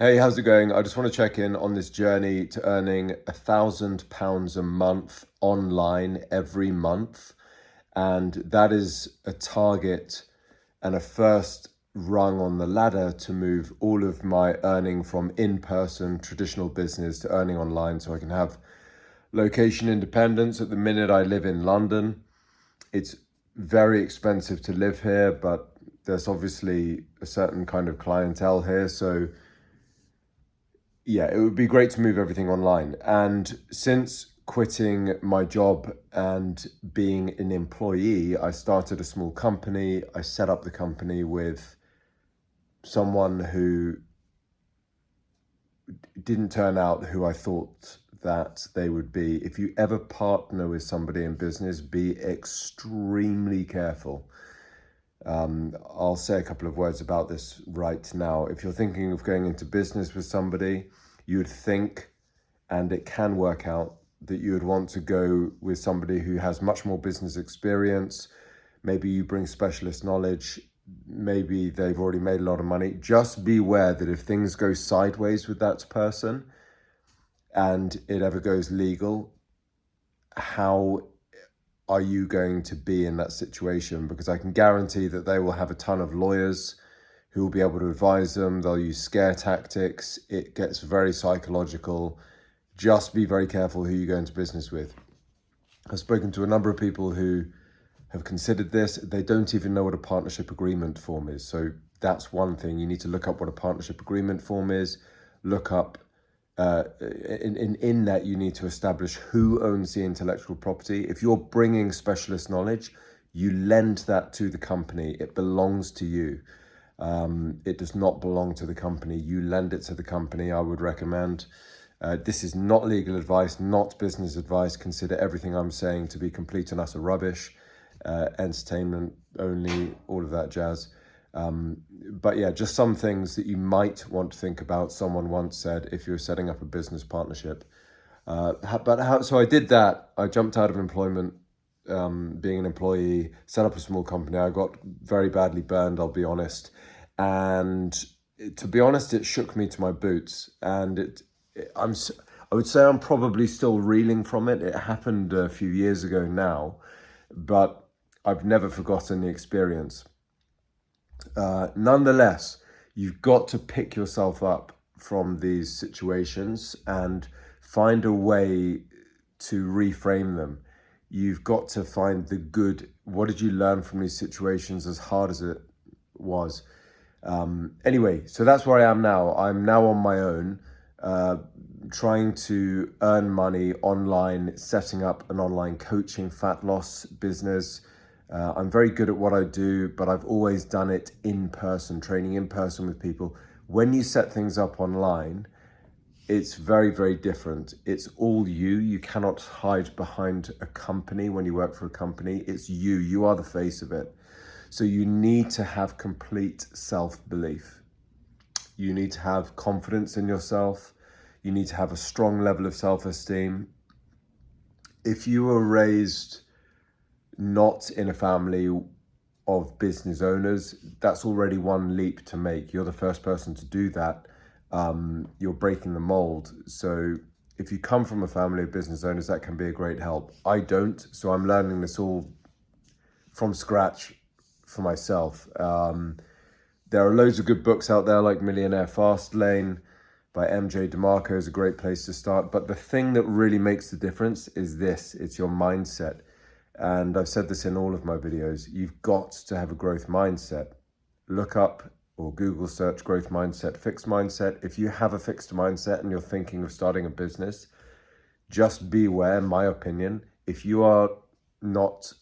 Hey, how's it going? I just want to check in on this journey to earning £1,000 a month online every month. And that is a target and a first rung on the ladder to move all of my earning from in-person traditional business to earning online so I can have location independence. At the minute, I live in London. It's very expensive to live here, but there's obviously a certain kind of clientele here. So yeah, it would be great to move everything online. And since quitting my job and being an employee, I started a small company. I set up the company with someone who didn't turn out who I thought that they would be. If you ever partner with somebody in business, be extremely careful. I'll say a couple of words about this right now. If you're thinking of going into business with somebody, you would think, and it can work out, that you would want to go with somebody who has much more business experience. Maybe you bring specialist knowledge. Maybe they've already made a lot of money. Just beware that if things go sideways with that person and it ever goes legal, how are you going to be in that situation? Because I can guarantee that they will have a ton of lawyers who will be able to advise them. They'll use scare tactics. It gets very psychological. Just be very careful who you go into business with. I've spoken to a number of people who have considered this. They don't even know what a partnership agreement form is. So that's one thing. You need to look up what a partnership agreement form is. Look up in that you need to establish who owns the intellectual property. If you're bringing specialist knowledge, you lend that to the company. It belongs to you. It does not belong to the company. You lend it to the company, I would recommend. This is not legal advice, not business advice. Consider everything I'm saying to be complete and utter rubbish. Entertainment only, all of that jazz. But yeah, just some things that you might want to think about. Someone once said, if you're setting up a business partnership. So I did that. I jumped out of employment, being an employee, set up a small company. I got very badly burned, I'll be honest. And to be honest, it shook me to my boots. And I would say I'm probably still reeling from it. It happened a few years ago now, but I've never forgotten the experience. Nonetheless, you've got to pick yourself up from these situations and find a way to reframe them. You've got to find the good. What did you learn from these situations, as hard as it was? Anyway, so that's where I am now. I'm now on my own, trying to earn money online, setting up an online coaching fat loss business. I'm very good at what I do, but I've always done it in person, training in person with people. When you set things up online, it's very, very different. It's all you. You cannot hide behind a company when you work for a company. It's you. You are the face of it. So you need to have complete self-belief. You need to have confidence in yourself. You need to have a strong level of self-esteem. If you were raised not in a family of business owners, that's already one leap to make. You're the first person to do that. You're breaking the mold. So if you come from a family of business owners, that can be a great help. I don't, so I'm learning this all from scratch for myself. There are loads of good books out there, like Millionaire Fastlane by MJ DeMarco is a great place to start. But the thing that really makes the difference is this: it's your mindset. And I've said this in all of my videos. You've got to have a growth mindset. Look up or Google search growth mindset, fixed mindset. If you have a fixed mindset and you're thinking of starting a business, just beware, my opinion, if you are not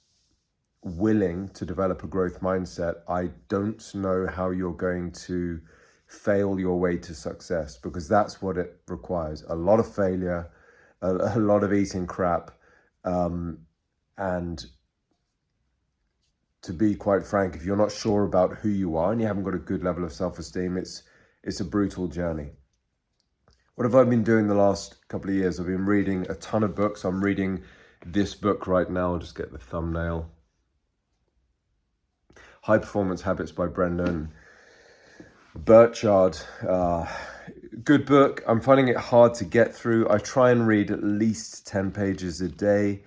willing to develop a growth mindset, I don't know how you're going to fail your way to success, because that's what it requires. A lot of failure, a lot of eating crap, and to be quite frank, if you're not sure about who you are and you haven't got a good level of self-esteem, it's a brutal journey. What have I been doing the last couple of years? I've been reading a ton of books. I'm reading this book right now. I'll just get the thumbnail. High Performance Habits by Brendan Burchard. good book. I'm finding it hard to get through. I try and read at least 10 pages a day.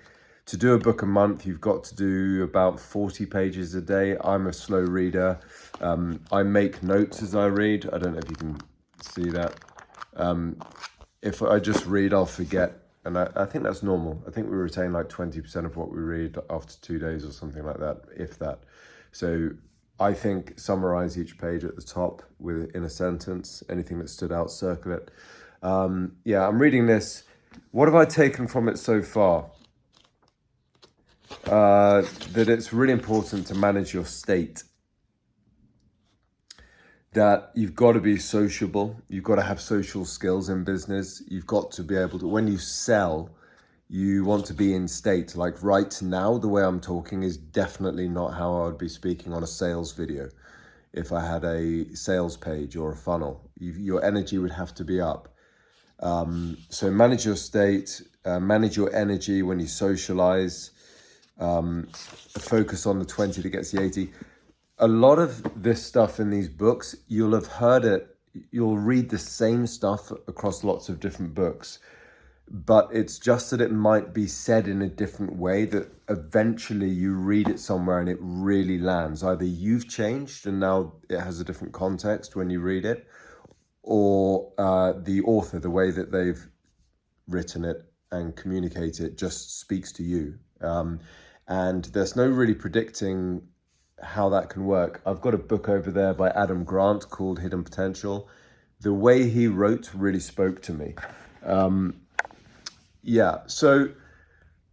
To do a book a month, you've got to do about 40 pages a day. I'm a slow reader. I make notes as I read. I don't know if you can see that. If I just read, I'll forget. And I think that's normal. I think we retain like 20% of what we read after 2 days or something like that, if that. So I think summarize each page at the top in a sentence. Anything that stood out, circle it. Yeah, I'm reading this. What have I taken from it so far? That it's really important to manage your state. That you've got to be sociable. You've got to have social skills in business. You've got to be able to, when you sell, you want to be in state. Like right now, the way I'm talking is definitely not how I would be speaking on a sales video. If I had a sales page or a funnel, your energy would have to be up. So manage your state, manage your energy when you socialize, focus on the 20 that gets the 80. A lot of this stuff in these books, you'll have heard it, you'll read the same stuff across lots of different books, but it's just that it might be said in a different way that eventually you read it somewhere and it really lands. Either you've changed and now it has a different context when you read it, or the author, the way that they've written it and communicate it just speaks to you. And there's no really predicting how that can work. I've got a book over there by Adam Grant called Hidden Potential. The way he wrote really spoke to me. Yeah, so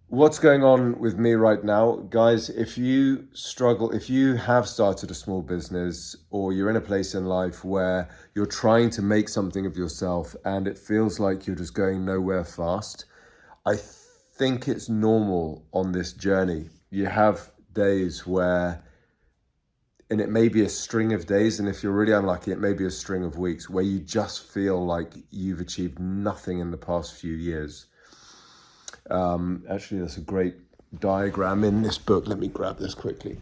what's going on with me right now, guys? If you struggle, if you have started a small business or you're in a place in life where you're trying to make something of yourself and it feels like you're just going nowhere fast, I think it's normal on this journey. You have days where, and it may be a string of days, and if you're really unlucky, it may be a string of weeks where you just feel like you've achieved nothing in the past few years. Actually, there's a great diagram in this book. Let me grab this quickly.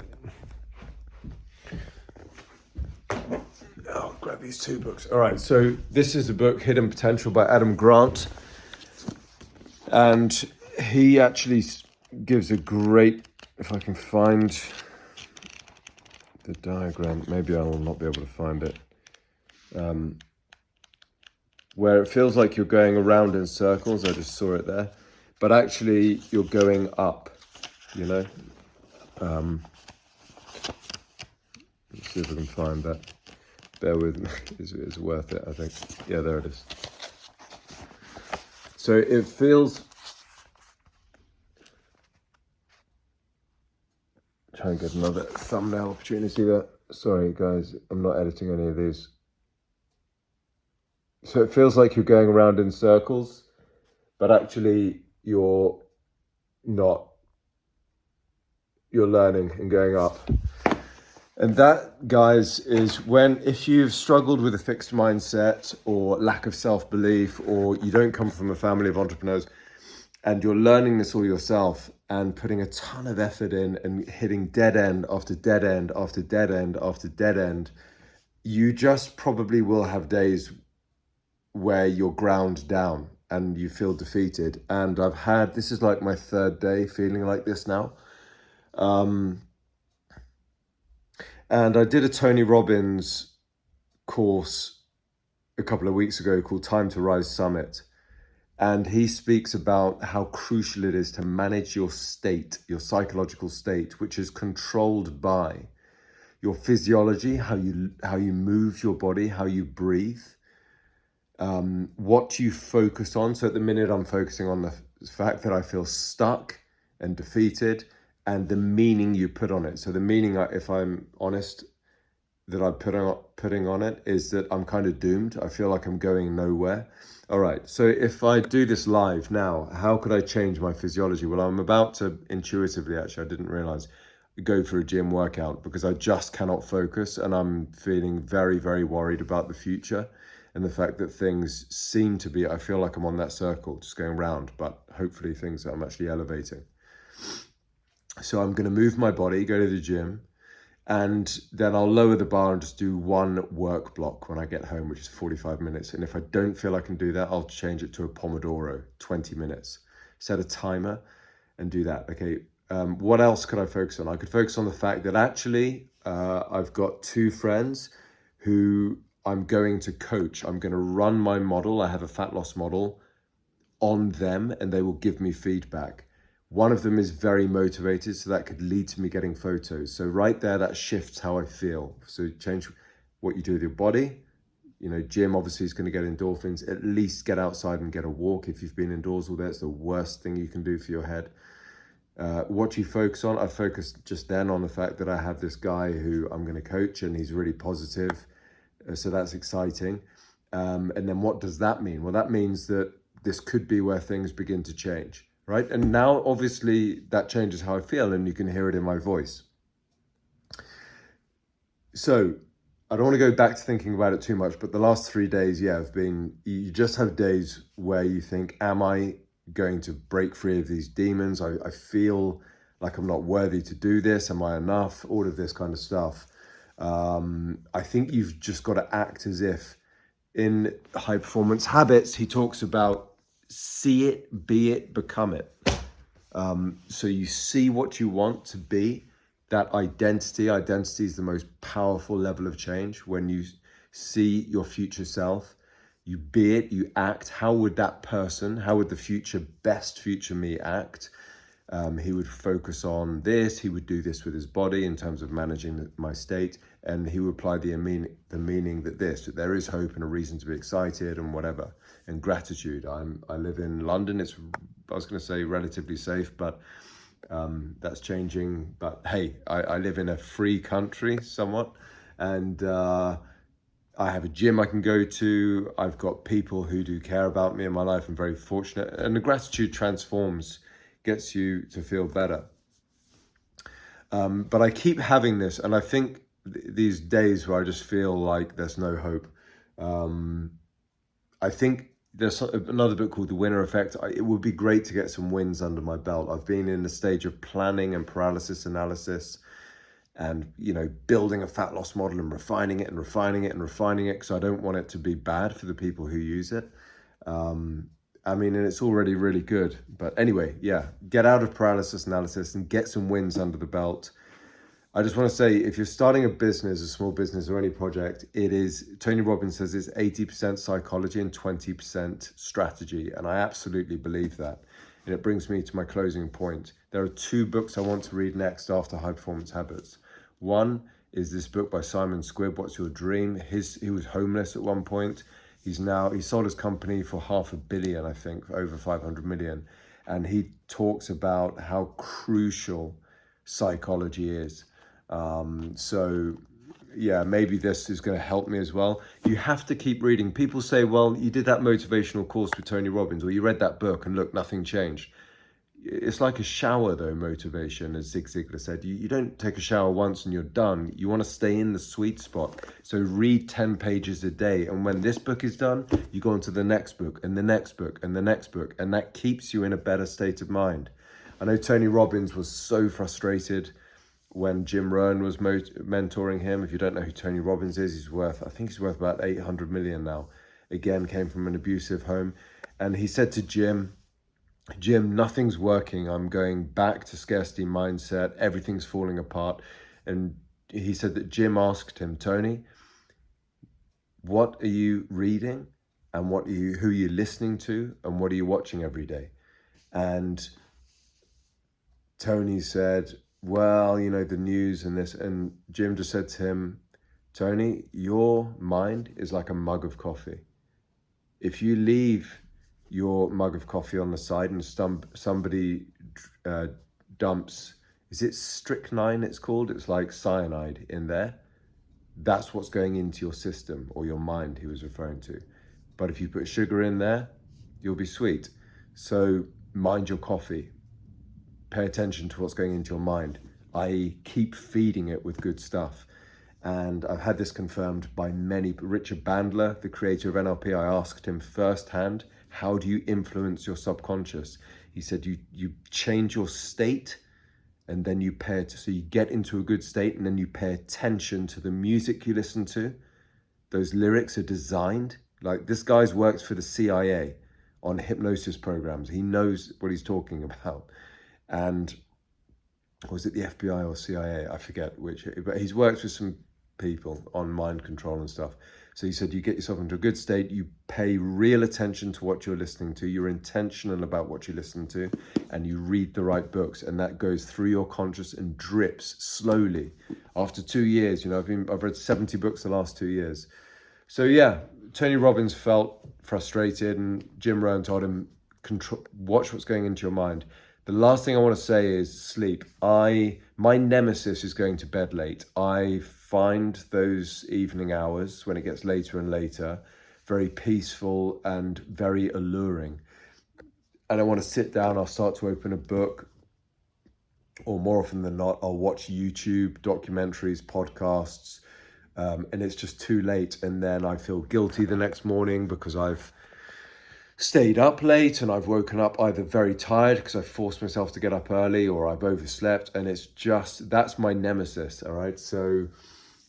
I'll grab these two books. All right, so this is the book Hidden Potential by Adam Grant. And he actually gives a great, if I can find the diagram, maybe I will not be able to find it, where it feels like you're going around in circles. I just saw it there, but actually you're going up, you know. Let's see if I can find that. Bear with me. It's worth it, I think. Yeah, there it is. So it feels, try and get another thumbnail opportunity there. Sorry guys, I'm not editing any of these. So it feels like you're going around in circles, but actually you're not. You're learning and going up. And that, guys, is if you've struggled with a fixed mindset or lack of self-belief, or you don't come from a family of entrepreneurs and you're learning this all yourself and putting a ton of effort in and hitting dead end after dead end after dead end after dead end, you just probably will have days where you're ground down and you feel defeated. And this is like my third day feeling like this now. And I did a Tony Robbins course a couple of weeks ago called Time to Rise Summit. And he speaks about how crucial it is to manage your state, your psychological state, which is controlled by your physiology, how you move your body, how you breathe, what you focus on. So at the minute, I'm focusing on the fact that I feel stuck and defeated, and the meaning you put on it. So the meaning, if I'm honest, that I'm putting on it is that I'm kind of doomed. I feel like I'm going nowhere. All right, so if I do this live now, how could I change my physiology? Well, I'm about to intuitively, actually, I didn't realize, go for a gym workout because I just cannot focus, and I'm feeling very, very worried about the future and the fact that things seem to be, I feel like I'm on that circle, just going round, but hopefully things that I'm actually elevating. So I'm going to move my body, go to the gym, And then I'll lower the bar and just do one work block when I get home, which is 45 minutes. And if I don't feel I can do that, I'll change it to a Pomodoro, 20 minutes. Set a timer and do that. Okay, what else could I focus on? I could focus on the fact that actually I've got two friends who I'm going to coach. I'm going to run my model. I have a fat loss model on them, and they will give me feedback. One of them is very motivated, so that could lead to me getting photos. So right there, that shifts how I feel. So change what you do with your body. You know, gym obviously is going to get endorphins. At least get outside and get a walk. If you've been indoors all day, it's the worst thing you can do for your head. What you focus on, I focused just then on the fact that I have this guy who I'm going to coach, and he's really positive. So that's exciting. And then what does that mean? Well, that means that this could be where things begin to change, right? And now, obviously, that changes how I feel, and you can hear it in my voice. So I don't want to go back to thinking about it too much, but the last 3 days, have been, you just have days where you think, am I going to break free of these demons? I feel like I'm not worthy to do this. Am I enough? All of this kind of stuff. I think you've just got to act as if in High Performance Habits, he talks about see it, be it, become it. So you see what you want to be, that identity is the most powerful level of change. When you see your future self, you be it, you act. How would that person, how would the best future me act? He would focus on this, he would do this with his body in terms of managing my state, and he would apply the meaning that there is hope and a reason to be excited and whatever, and gratitude. I live in London. It's, I was going to say relatively safe, but that's changing. But hey, I live in a free country somewhat, and I have a gym I can go to. I've got people who do care about me in my life. I'm very fortunate, and the gratitude transforms, gets you to feel better. But I keep having this, and I think these days where I just feel like there's no hope. I think there's another book called The Winner Effect. It would be great to get some wins under my belt. I've been in the stage of planning and paralysis analysis, and building a fat loss model and refining it because I don't want it to be bad for the people who use it. And it's already really good. But anyway, get out of paralysis analysis and get some wins under the belt. I just want to say, if you're starting a business, a small business or any project, Tony Robbins says it's 80% psychology and 20% strategy. And I absolutely believe that. And it brings me to my closing point. There are 2 books I want to read next after High Performance Habits. One is this book by Simon Squibb, What's Your Dream? He was homeless at one point. He sold his company for $500 million, I think, over 500 million. And he talks about how crucial psychology is. Maybe this is going to help me as well. You have to keep reading. People say, well, you did that motivational course with Tony Robbins, or you read that book and look, nothing changed. It's like a shower, though, motivation, as Zig Ziglar said. You don't take a shower once and you're done. You want to stay in the sweet spot. So read 10 pages a day. And when this book is done, you go on to the next book and the next book and the next book. And that keeps you in a better state of mind. I know Tony Robbins was so frustrated when Jim Rohn was mentoring him. If you don't know who Tony Robbins is, he's worth about 800 million now. Again, came from an abusive home. And he said to Jim, nothing's working. I'm going back to scarcity mindset. Everything's falling apart. And he said that Jim asked him, Tony, what are you reading? And who are you listening to? And what are you watching every day? And Tony said, well, the news and this. And Jim just said to him, Tony, your mind is like a mug of coffee. If you leave your mug of coffee on the side and somebody dumps, is it strychnine it's called? It's like cyanide in there. That's what's going into your system, or your mind, he was referring to. But if you put sugar in there, you'll be sweet. So mind your coffee. Pay attention to what's going into your mind, i.e. keep feeding it with good stuff. And I've had this confirmed by many. Richard Bandler, the creator of NLP, I asked him firsthand, how do you influence your subconscious? He said, you change your state and then you so you get into a good state, and then you pay attention to the music you listen to. Those lyrics are designed, like this guy's works for the CIA on hypnosis programs. He knows what he's talking about. And was it the FBI or CIA? I forget which, but he's worked with some people on mind control and stuff. So he said, you get yourself into a good state, you pay real attention to what you're listening to, you're intentional about what you listen to, and you read the right books, and that goes through your conscious and drips slowly. After 2 years, I've read 70 books the last 2 years. So yeah, Tony Robbins felt frustrated, and Jim Rohn told him, watch what's going into your mind. The last thing I want to say is sleep. My nemesis is going to bed late. I find those evening hours, when it gets later and later, very peaceful and very alluring. And I want to sit down, I'll start to open a book, or more often than not, I'll watch YouTube, documentaries, podcasts, and it's just too late. And then I feel guilty the next morning because I've stayed up late and I've woken up either very tired because I forced myself to get up early, or I've overslept, and that's my nemesis. All right. So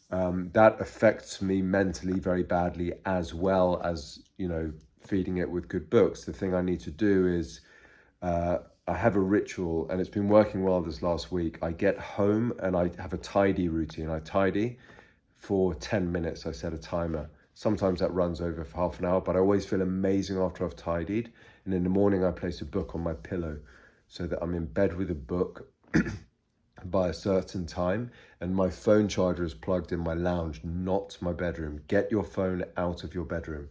that affects me mentally very badly, as well as, feeding it with good books. The thing I need to do is, I have a ritual, and it's been working well this last week. I get home and I have a tidy routine. I tidy for 10 minutes. I set a timer. Sometimes that runs over for half an hour, but I always feel amazing after I've tidied. And in the morning, I place a book on my pillow so that I'm in bed with a book by a certain time. And my phone charger is plugged in my lounge, not my bedroom. Get your phone out of your bedroom.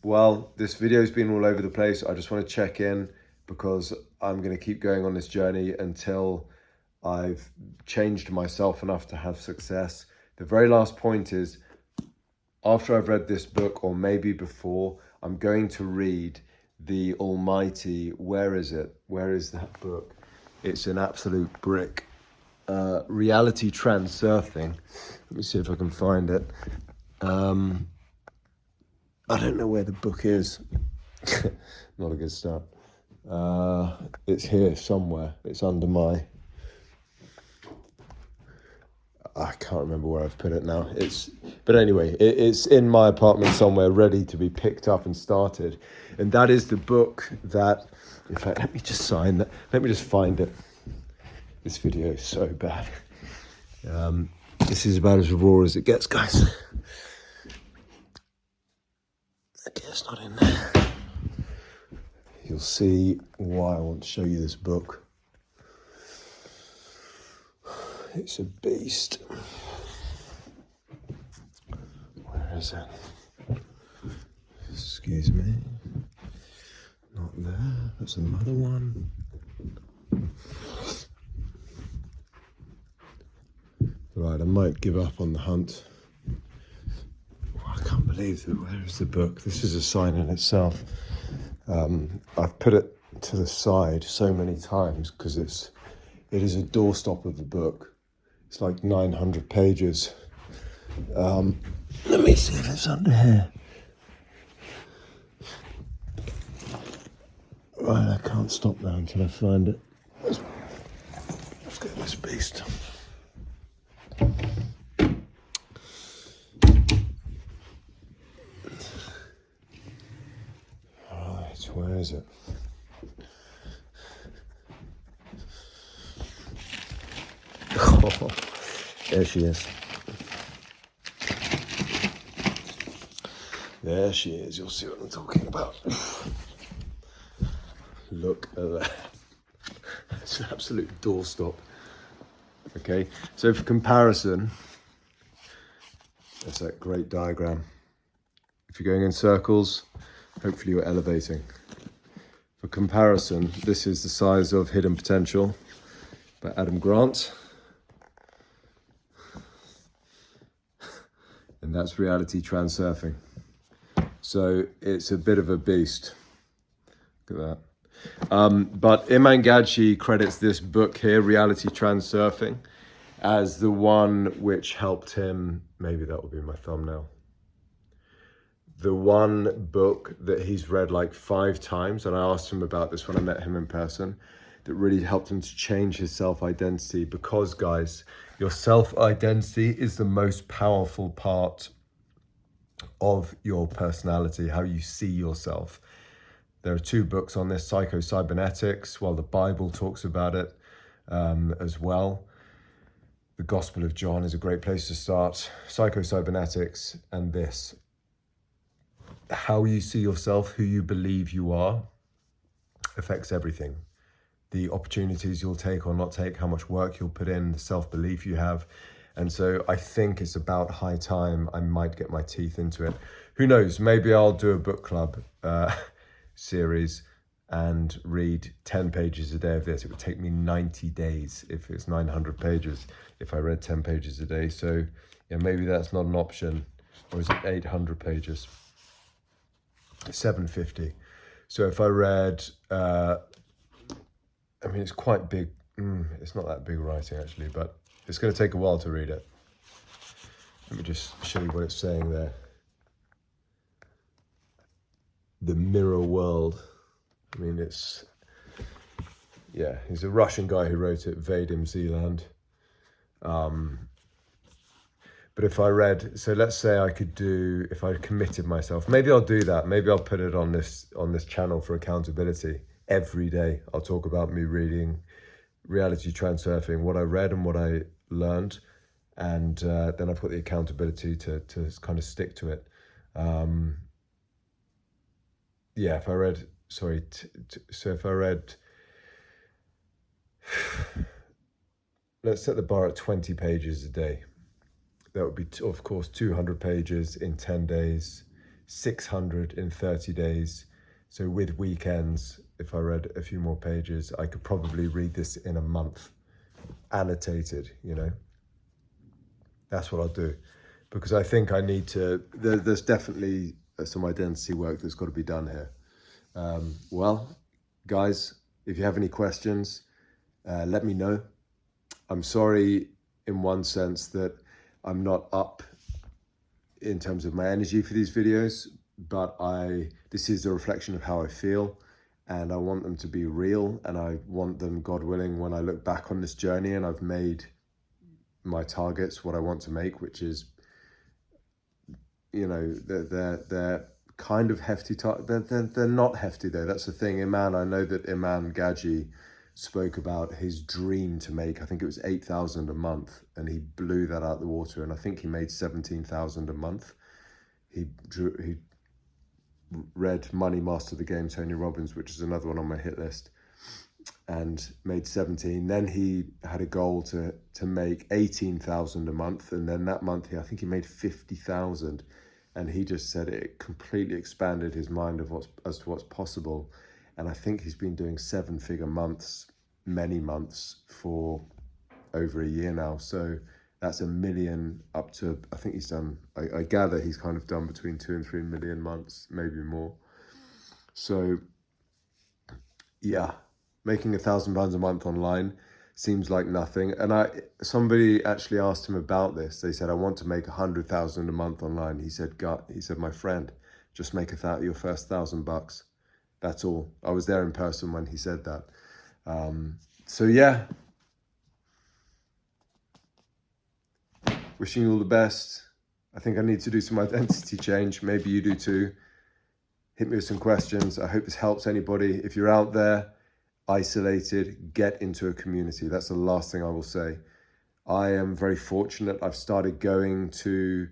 Well, this video's been all over the place. I just want to check in because I'm going to keep going on this journey until I've changed myself enough to have success. The very last point is, after I've read this book, or maybe before, I'm going to read the almighty, where is it? Where is that book? It's an absolute brick. Reality Transurfing. Let me see if I can find it. I don't know where the book is. Not a good start. It's here somewhere. It's under I can't remember where I've put it now. But anyway, it's in my apartment somewhere, ready to be picked up and started. And that is the book that, in fact, let me just sign that. Let me just find it. This video is so bad. This is about as raw as it gets, guys. Okay, it's not in there. You'll see why I want to show you this book. It's a beast. Where is it? Excuse me. Not there. That's another one. Right, I might give up on the hunt. Oh, I can't believe that. Where is the book? This is a sign in itself. I've put it to the side so many times because it is a doorstop of the book. It's like 900 pages. Let me see if it's under here. Right, I can't stop now until I find it. Let's get this beast. Right, where is it? Oh, there she is. There she is. You'll see what I'm talking about. Look at that. It's an absolute doorstop. Okay, so for comparison, that's that great diagram. If you're going in circles, hopefully you're elevating. For comparison, this is the size of Hidden Potential by Adam Grant. And that's Reality Transurfing. So it's a bit of a beast. Look at that. But Iman Gadji credits this book here, Reality Transurfing, as the one which helped him. Maybe that will be my thumbnail. The one book that he's read like 5 times, and I asked him about this when I met him in person, that really helped him to change his self-identity. Because, guys, your self-identity is the most powerful part of your personality, how you see yourself. There are 2 books on this, Psycho-Cybernetics. Well, the Bible talks about it as well. The Gospel of John is a great place to start. Psycho-Cybernetics and this. How you see yourself, who you believe you are, affects everything. The opportunities you'll take or not take, how much work you'll put in, the self-belief you have. And so I think it's about high time I might get my teeth into it. Who knows, maybe I'll do a book club series and read 10 pages a day of this. It would take me 90 days if it's 900 pages, if I read 10 pages a day. So yeah, maybe that's not an option. Or is it 800 pages? 750. So if I read, I mean, it's quite big. It's not that big writing actually, but it's going to take a while to read it. Let me just show you what it's saying there. The Mirror World. I mean, it's, yeah, he's a Russian guy who wrote it, Vadim Zeland. But if I read, so let's say I could do, if I committed myself, maybe I'll do that. Maybe I'll put it on this channel for accountability. Every day I'll talk about me reading Reality Transurfing, what I read and what I learned. And then I've got the accountability to kind of stick to it. Yeah, if I read, sorry, so if I read, let's set the bar at 20 pages a day. That would be, of course, 200 pages in 10 days, 600 in 30 days. So with weekends, if I read a few more pages, I could probably read this in a month, annotated, you know. That's what I'll do. Because I think I need to, there's definitely some identity work that's got to be done here. Well, guys, if you have any questions, let me know. I'm sorry in one sense that I'm not up in terms of my energy for these videos, but this is a reflection of how I feel, and I want them to be real, and I want them, God willing, when I look back on this journey and I've made my targets, what I want to make, which is, you know, they're kind of hefty. They're not hefty though. That's the thing. I know that Iman Gaji spoke about his dream to make, I think it was 8,000 a month, and he blew that out the water. And I think he made 17,000 a month. He read Money Master the Game, Tony Robbins, which is another one on my hit list, and made 17. Then he had a goal to make 18,000 a month, and then that month I think he made 50,000. And he just said it completely expanded his mind as to what's possible. And I think he's been doing 7-figure months, many months, for over a year now. So that's 1 million up to, I think he's done, I gather he's kind of done between 2 and 3 million months, maybe more. So yeah, making £1,000 a month online seems like nothing. And somebody actually asked him about this. They said, I want to make 100,000 a month online. He said, my friend, just make your first $1,000. That's all. I was there in person when he said that. So yeah, wishing you all the best. I think I need to do some identity change. Maybe you do too. Hit me with some questions. I hope this helps anybody. If you're out there, isolated, get into a community. That's the last thing I will say. I am very fortunate. I've started going to,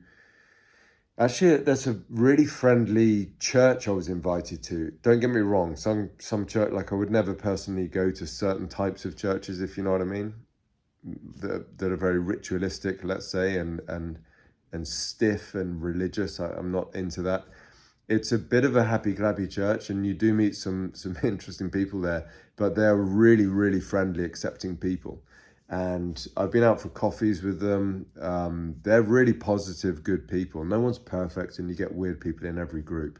actually, there's a really friendly church I was invited to. Don't get me wrong, some church, like I would never personally go to certain types of churches, if you know what I mean, that are very ritualistic, let's say, and stiff and religious. I'm not into that. It's a bit of a happy-clappy church, and you do meet some interesting people there, but they're really, really friendly, accepting people. And I've been out for coffees with them. They're really positive, good people. No one's perfect, and you get weird people in every group.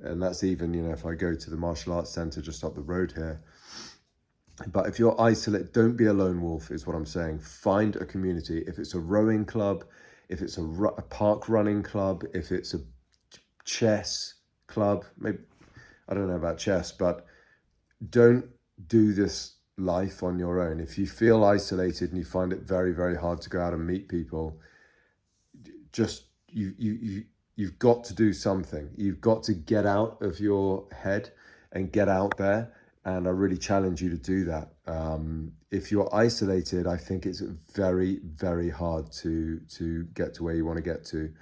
And that's even, you know, if I go to the martial arts center just up the road here. But if you're isolated, don't be a lone wolf, is what I'm saying. Find a community. If it's a rowing club, if it's a park running club, if it's a chess club, maybe, I don't know about chess, but don't do this life on your own. If you feel isolated and you find it very, very hard to go out and meet people, just you've got to do something. You've got to get out of your head and get out there. And I really challenge you to do that. If you're isolated, I think it's very, very hard to get to where you want to get to.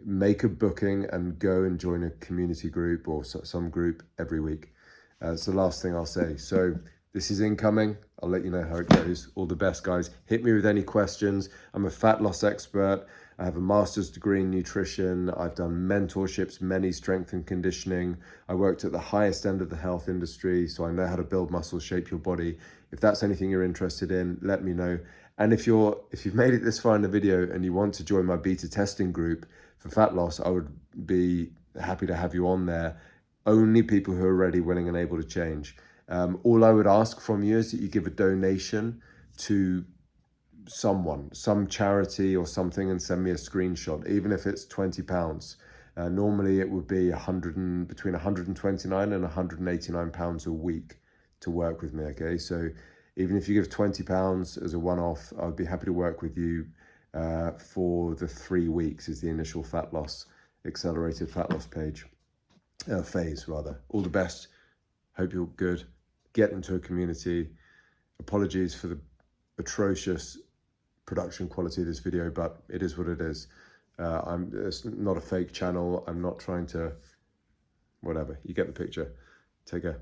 Make a booking and go and join a community group or some group every week. It's the last thing I'll say. So this is incoming. I'll let you know how it goes. All the best, guys. Hit me with any questions. I'm a fat loss expert. I have a master's degree in nutrition. I've done mentorships, many strength and conditioning. I worked at the highest end of the health industry, so I know how to build muscle, shape your body. If that's anything you're interested in, let me know. And if you've made it this far in the video and you want to join my beta testing group for fat loss, I would be happy to have you on there. Only people who are ready, willing, and able to change. All I would ask from you is that you give a donation to someone, some charity or something, and send me a screenshot, even if it's £20. Normally it would be between 129 and 189 pounds a week to work with me. Okay, so even if you give £20 as a one-off, I'd be happy to work with you for the 3 weeks is the initial accelerated fat loss phase rather. All the best. Hope you're good. Get into a community. Apologies for the atrocious production quality of this video, but it is what it is. It's not a fake channel. I'm not trying to, whatever. You get the picture. Take care.